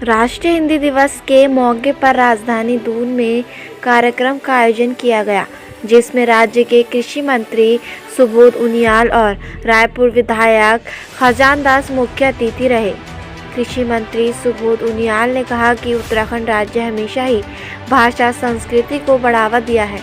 राष्ट्रीय हिंदी दिवस के मौके पर राजधानी दून में कार्यक्रम का आयोजन किया गया, जिसमें राज्य के कृषि मंत्री सुबोध उनियाल और रायपुर विधायक खजान दास मुख्य अतिथि रहे। कृषि मंत्री सुबोध उनियाल ने कहा कि उत्तराखंड राज्य हमेशा ही भाषा संस्कृति को बढ़ावा दिया है।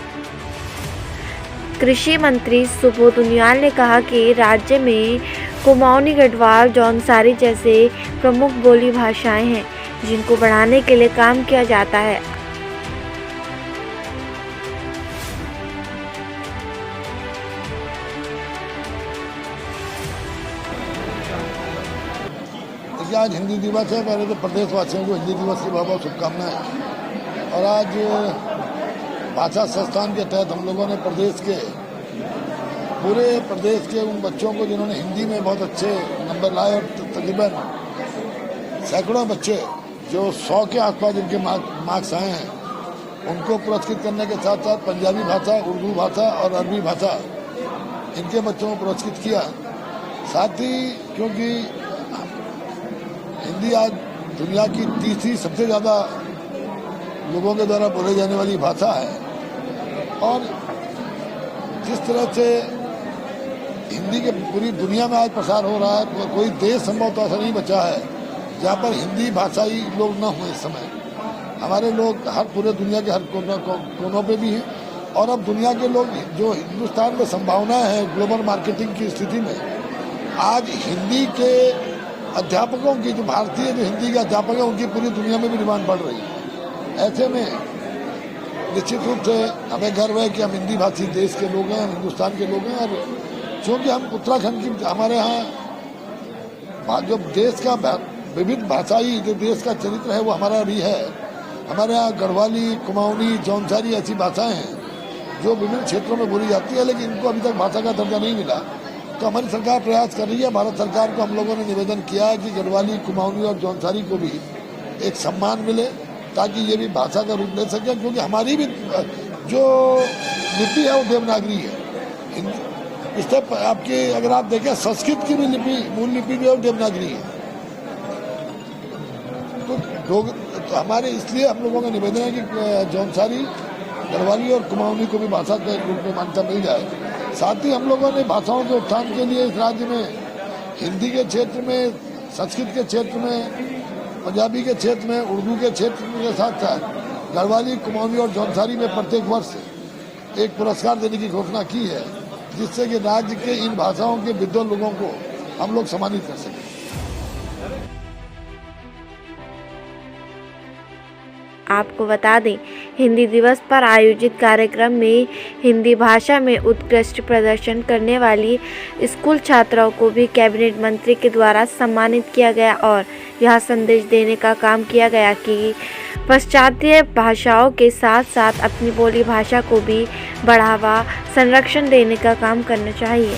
कृषि मंत्री सुबोध उनियाल ने कहा कि राज्य में कुमाऊनी, गढ़वाल, जौनसारी जैसे प्रमुख बोली भाषाएं हैं, जिनको बढ़ाने के लिए काम किया जाता है। आज हिंदी दिवस है। पहले तो प्रदेशवासियों को हिंदी दिवस की बहुत बहुत शुभकामनाएं। और आज भाषा संस्थान के तहत हम लोगों ने पूरे प्रदेश के उन बच्चों को जिन्होंने हिंदी में बहुत अच्छे नंबर लाए, और तकरीबन सैकड़ों बच्चे जो 100 के आसपास जिनके मार्क्स आए हैं, उनको पुरस्कृत करने के साथ साथ पंजाबी भाषा, उर्दू भाषा और अरबी भाषा, इनके बच्चों को पुरस्कृत किया। साथ ही क्योंकि हिंदी आज दुनिया की तीसरी सबसे ज़्यादा लोगों के द्वारा बोले जाने वाली भाषा है, और जिस तरह से हिंदी के पूरी दुनिया में आज प्रसार हो रहा है, कोई देश संभव तो ऐसा नहीं बचा है जहाँ पर हिंदी भाषाई लोग न हुए। इस समय हमारे लोग पूरे दुनिया के हर कोनों पे भी हैं, और अब दुनिया के लोग जो हिंदुस्तान में संभावनाएं हैं ग्लोबल मार्केटिंग की स्थिति में, आज हिंदी के अध्यापकों की, जो भारतीय जो हिंदी के अध्यापक हैं, उनकी पूरी दुनिया में भी डिमांड बढ़ रही है। ऐसे में निश्चित रूप से हमें गर्व है कि हम हिंदी भाषी देश के लोग हैं, हम हिंदुस्तान के लोग हैं। और क्योंकि हम उत्तराखंड की, हमारे यहाँ जो देश का विविध भाषाई जो देश का चरित्र है वो हमारा भी है। हमारे यहाँ गढ़वाली, कुमाऊनी, जौनसारी ऐसी भाषाएं हैं जो विभिन्न क्षेत्रों में बोली जाती है, लेकिन इनको अभी तक भाषा का दर्जा नहीं मिला। तो हमारी सरकार प्रयास कर रही है। भारत सरकार को हम लोगों ने निवेदन किया है कि गढ़वाली, कुमाऊनी और जौनसारी को भी एक सम्मान मिले, ताकि ये भी भाषा का रूप ले सके। क्योंकि हमारी भी जो लिपि है वो देवनागरी है। इससे आपकी अगर आप देखें, संस्कृत की भी लिपि, मूल लिपि भी देवनागरी है। तो हमारे इसलिए हम लोगों का निवेदन है कि जौनसारी, गढ़वाली और कुमाऊनी को भी भाषा के रूप में मान्यता मिल जाए। साथ ही हम लोगों ने भाषाओं के उत्थान के लिए इस राज्य में हिंदी के क्षेत्र में, संस्कृत के क्षेत्र में, पंजाबी के क्षेत्र में, उर्दू के क्षेत्र के साथ साथ गढ़वाली, कुमाऊनी और जौनसारी में प्रत्येक वर्ष एक पुरस्कार देने की घोषणा की है, जिससे कि राज्य के इन भाषाओं के विद्वान लोगों को हम लोग सम्मानित कर सकें। आपको बता दें, हिंदी दिवस पर आयोजित कार्यक्रम में हिंदी भाषा में उत्कृष्ट प्रदर्शन करने वाली स्कूल छात्राओं को भी कैबिनेट मंत्री के द्वारा सम्मानित किया गया, और यह संदेश देने का काम किया गया कि पाश्चात्य भाषाओं के साथ साथ अपनी बोली भाषा को भी बढ़ावा, संरक्षण देने का काम करना चाहिए।